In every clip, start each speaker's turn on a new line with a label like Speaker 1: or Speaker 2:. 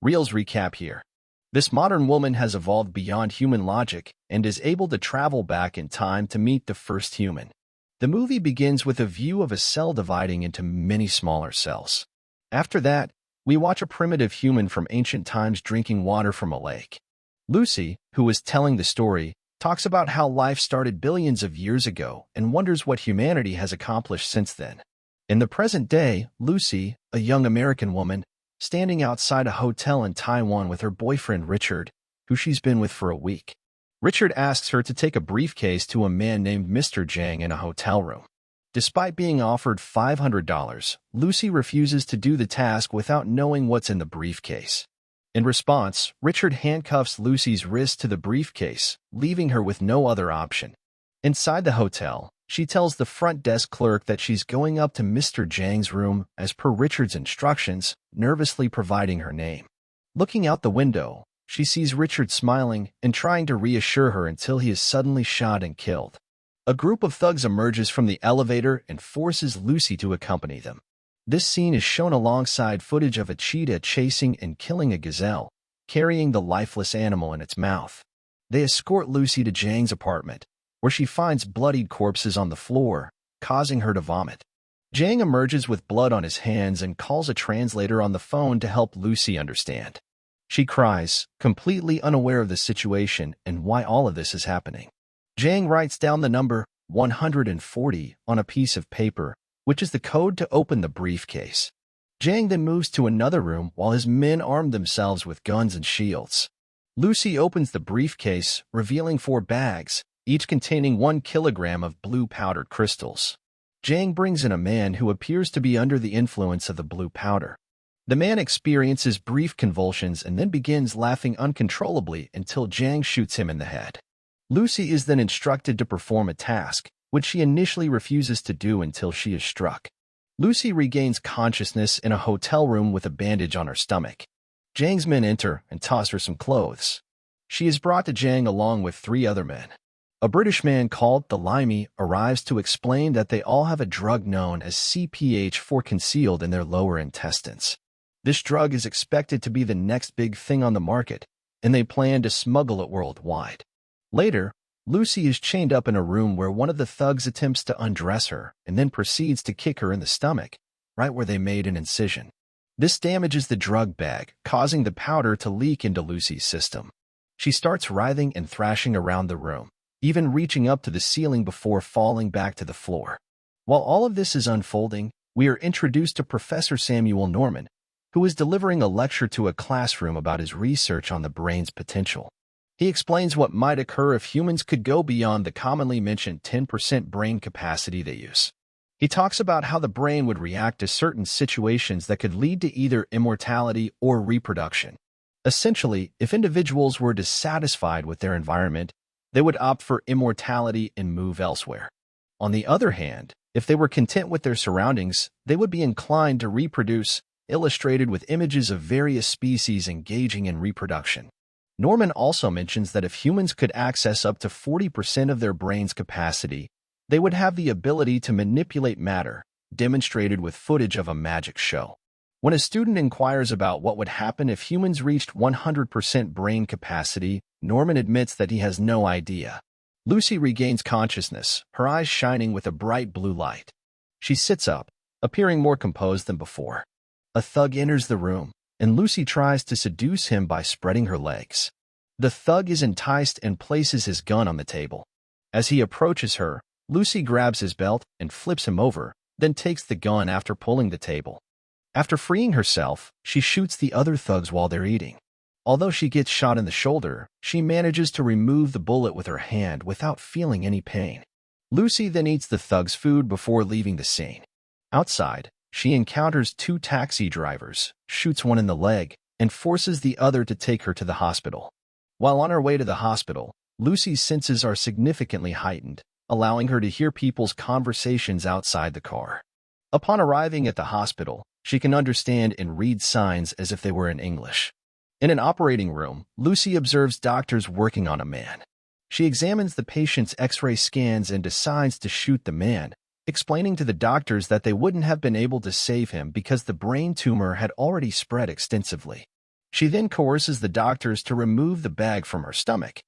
Speaker 1: Reels recap here. This modern woman has evolved beyond human logic and is able to travel back in time to meet the first human. The movie begins with a view of a cell dividing into many smaller cells. After that, we watch a primitive human from ancient times drinking water from a lake. Lucy, who is telling the story, talks about how life started billions of years ago and wonders what humanity has accomplished since then. In the present day, Lucy, a young American woman, standing outside a hotel in Taiwan with her boyfriend Richard, who she's been with for a week. Richard asks her to take a briefcase to a man named Mr. Zhang in a hotel room. Despite being offered $500, Lucy refuses to do the task without knowing what's in the briefcase. In response, Richard handcuffs Lucy's wrist to the briefcase, leaving her with no other option. Inside the hotel, she tells the front desk clerk that she's going up to Mr. Zhang's room as per Richard's instructions, nervously providing her name. Looking out the window, she sees Richard smiling and trying to reassure her until he is suddenly shot and killed. A group of thugs emerges from the elevator and forces Lucy to accompany them. This scene is shown alongside footage of a cheetah chasing and killing a gazelle, carrying the lifeless animal in its mouth. They escort Lucy to Zhang's apartment, where she finds bloodied corpses on the floor, causing her to vomit. Zhang emerges with blood on his hands and calls a translator on the phone to help Lucy understand. She cries, completely unaware of the situation and why all of this is happening. Zhang writes down the number 140 on a piece of paper, which is the code to open the briefcase. Zhang then moves to another room while his men arm themselves with guns and shields. Lucy opens the briefcase, revealing 4 bags, each containing 1 kilogram of blue powdered crystals. Zhang brings in a man who appears to be under the influence of the blue powder. The man experiences brief convulsions and then begins laughing uncontrollably until Zhang shoots him in the head. Lucy is then instructed to perform a task, which she initially refuses to do until she is struck. Lucy regains consciousness in a hotel room with a bandage on her stomach. Zhang's men enter and toss her some clothes. She is brought to Zhang along with 3 other men. A British man called the Limey arrives to explain that they all have a drug known as CPH4 concealed in their lower intestines. This drug is expected to be the next big thing on the market, and they plan to smuggle it worldwide. Later, Lucy is chained up in a room where one of the thugs attempts to undress her and then proceeds to kick her in the stomach, right where they made an incision. This damages the drug bag, causing the powder to leak into Lucy's system. She starts writhing and thrashing around the room, even reaching up to the ceiling before falling back to the floor. While all of this is unfolding, we are introduced to Professor Samuel Norman, who is delivering a lecture to a classroom about his research on the brain's potential. He explains what might occur if humans could go beyond the commonly mentioned 10% brain capacity they use. He talks about how the brain would react to certain situations that could lead to either immortality or reproduction. Essentially, if individuals were dissatisfied with their environment, they would opt for immortality and move elsewhere. On the other hand, if they were content with their surroundings, they would be inclined to reproduce, illustrated with images of various species engaging in reproduction. Norman also mentions that if humans could access up to 40% of their brain's capacity, they would have the ability to manipulate matter, demonstrated with footage of a magic show. When a student inquires about what would happen if humans reached 100% brain capacity, Norman admits that he has no idea. Lucy regains consciousness, her eyes shining with a bright blue light. She sits up, appearing more composed than before. A thug enters the room, and Lucy tries to seduce him by spreading her legs. The thug is enticed and places his gun on the table. As he approaches her, Lucy grabs his belt and flips him over, then takes the gun after pulling the table. After freeing herself, she shoots the other thugs while they're eating. Although she gets shot in the shoulder, she manages to remove the bullet with her hand without feeling any pain. Lucy then eats the thug's food before leaving the scene. Outside, she encounters 2 taxi drivers, shoots one in the leg, and forces the other to take her to the hospital. While on her way to the hospital, Lucy's senses are significantly heightened, allowing her to hear people's conversations outside the car. Upon arriving at the hospital, she can understand and read signs as if they were in English. In an operating room, Lucy observes doctors working on a man. She examines the patient's X-ray scans and decides to shoot the man, explaining to the doctors that they wouldn't have been able to save him because the brain tumor had already spread extensively. She then coerces the doctors to remove the bag from her stomach.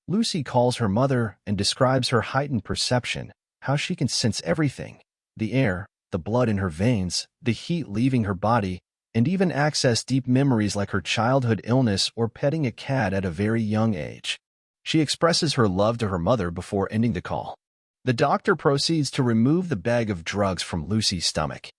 Speaker 1: Lucy calls her mother and describes her heightened perception, how she can sense everything: the air, the blood in her veins, the heat leaving her body, and even access deep memories like her childhood illness or petting a cat at a very young age. She expresses her love to her mother before ending the call. The doctor proceeds to remove the bag of drugs from Lucy's stomach.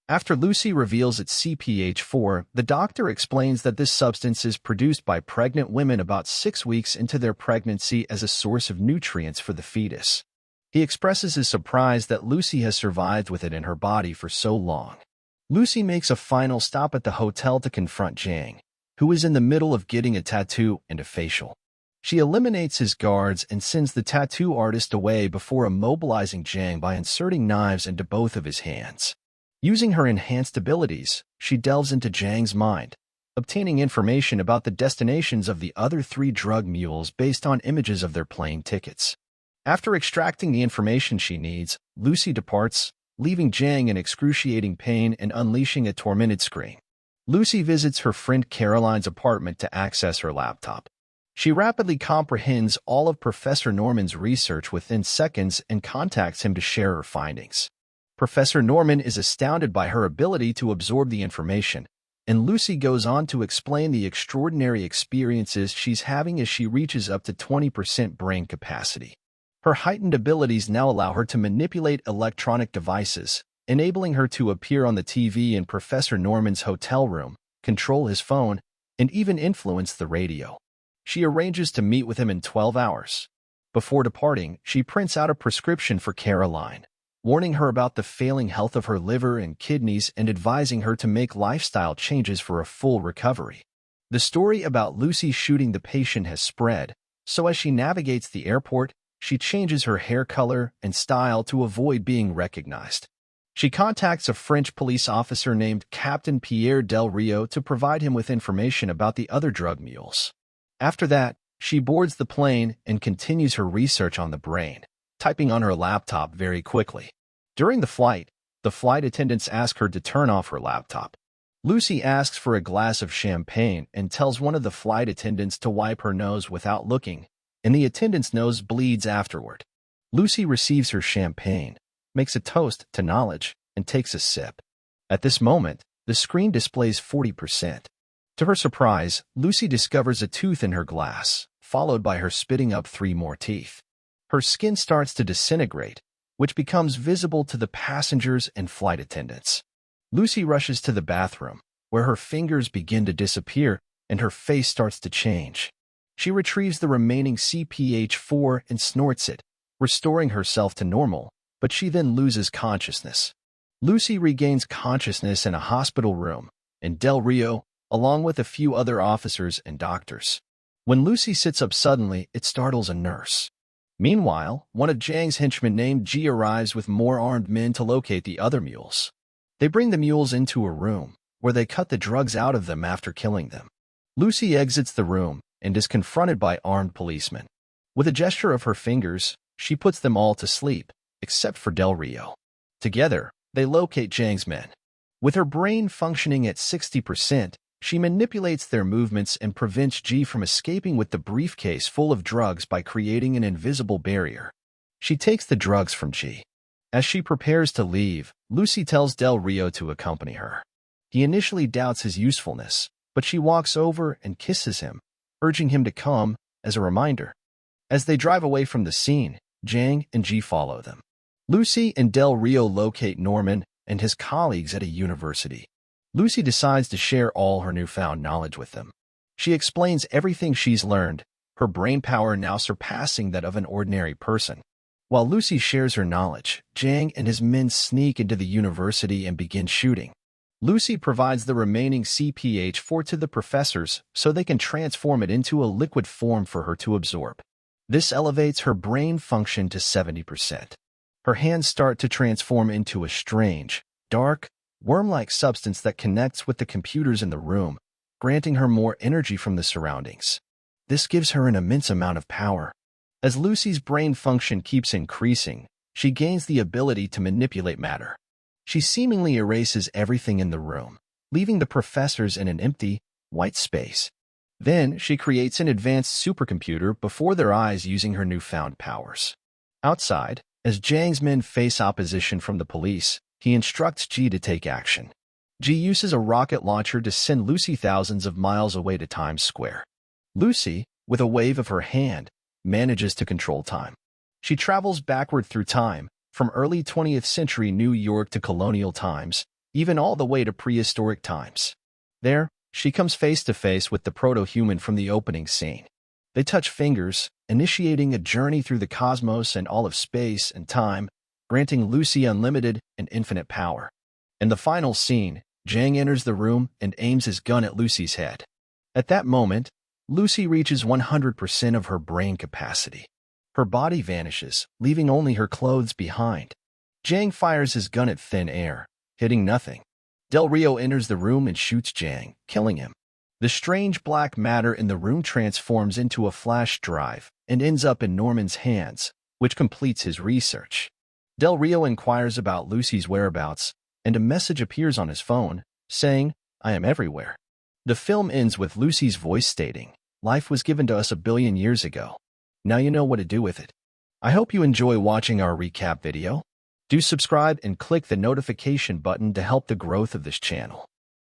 Speaker 1: After Lucy reveals its CPH4, the doctor explains that this substance is produced by pregnant women about 6 weeks into their pregnancy as a source of nutrients for the fetus. He expresses his surprise that Lucy has survived with it in her body for so long. Lucy makes a final stop at the hotel to confront Jang, who is in the middle of getting a tattoo and a facial. She eliminates his guards and sends the tattoo artist away before immobilizing Jang by inserting knives into both of his hands. Using her enhanced abilities, she delves into Jang's mind, obtaining information about the destinations of the other 3 drug mules based on images of their plane tickets. After extracting the information she needs, Lucy departs, leaving Jang in excruciating pain and unleashing a tormented scream. Lucy visits her friend Caroline's apartment to access her laptop. She rapidly comprehends all of Professor Norman's research within seconds and contacts him to share her findings. Professor Norman is astounded by her ability to absorb the information, and Lucy goes on to explain the extraordinary experiences she's having as she reaches up to 20% brain capacity. Her heightened abilities now allow her to manipulate electronic devices, enabling her to appear on the TV in Professor Norman's hotel room, control his phone, and even influence the radio. She arranges to meet with him in 12 hours. Before departing, she prints out a prescription for Caroline, warning her about the failing health of her liver and kidneys and advising her to make lifestyle changes for a full recovery. The story about Lucy shooting the patient has spread, so as she navigates the airport, she changes her hair color and style to avoid being recognized. She contacts a French police officer named Captain Pierre Del Rio to provide him with information about the other drug mules. After that, she boards the plane and continues her research on the brain, typing on her laptop very quickly. During the flight attendants ask her to turn off her laptop. Lucy asks for a glass of champagne and tells one of the flight attendants to wipe her nose without looking, and the attendant's nose bleeds afterward. Lucy receives her champagne, makes a toast to knowledge, and takes a sip. At this moment, the screen displays 40%. To her surprise, Lucy discovers a tooth in her glass, followed by her spitting up 3 more teeth. Her skin starts to disintegrate, which becomes visible to the passengers and flight attendants. Lucy rushes to the bathroom, where her fingers begin to disappear and her face starts to change. She retrieves the remaining CPH4 and snorts it, restoring herself to normal, but she then loses consciousness. Lucy regains consciousness in a hospital room, and Del Rio, along with a few other officers and doctors. When Lucy sits up suddenly, it startles a nurse. Meanwhile, one of Jang's henchmen named G arrives with more armed men to locate the other mules. They bring the mules into a room, where they cut the drugs out of them after killing them. Lucy exits the room and is confronted by armed policemen. With a gesture of her fingers, she puts them all to sleep, except for Del Rio. Together, they locate Jang's men. With her brain functioning at 60%, she manipulates their movements and prevents G from escaping with the briefcase full of drugs by creating an invisible barrier. She takes the drugs from G. As she prepares to leave, Lucy tells Del Rio to accompany her. He initially doubts his usefulness, but she walks over and kisses him, urging him to come, as a reminder. As they drive away from the scene, Jang and G follow them. Lucy and Del Rio locate Norman and his colleagues at a university. Lucy decides to share all her newfound knowledge with them. She explains everything she's learned, her brain power now surpassing that of an ordinary person. While Lucy shares her knowledge, Jang and his men sneak into the university and begin shooting. Lucy provides the remaining CPH4 to the professors so they can transform it into a liquid form for her to absorb. This elevates her brain function to 70%. Her hands start to transform into a strange, dark, worm-like substance that connects with the computers in the room, granting her more energy from the surroundings. This gives her an immense amount of power. As Lucy's brain function keeps increasing, she gains the ability to manipulate matter. She seemingly erases everything in the room, leaving the professors in an empty, white space. Then she creates an advanced supercomputer before their eyes using her newfound powers. Outside, as Jiang's men face opposition from the police, he instructs Ji to take action. Ji uses a rocket launcher to send Lucy thousands of miles away to Times Square. Lucy, with a wave of her hand, manages to control time. She travels backward through time, from early 20th century New York to colonial times, even all the way to prehistoric times. There, she comes face to face with the proto-human from the opening scene. They touch fingers, initiating a journey through the cosmos and all of space and time, granting Lucy unlimited and infinite power. In the final scene, Jiang enters the room and aims his gun at Lucy's head. At that moment, Lucy reaches 100% of her brain capacity. Her body vanishes, leaving only her clothes behind. Jiang fires his gun at thin air, hitting nothing. Del Rio enters the room and shoots Jiang, killing him. The strange black matter in the room transforms into a flash drive and ends up in Norman's hands, which completes his research. Del Rio inquires about Lucy's whereabouts, and a message appears on his phone, saying, "I am everywhere." The film ends with Lucy's voice stating, "Life was given to us 1 billion years ago. Now you know what to do with it." I hope you enjoy watching our recap video. Do subscribe and click the notification button to help the growth of this channel.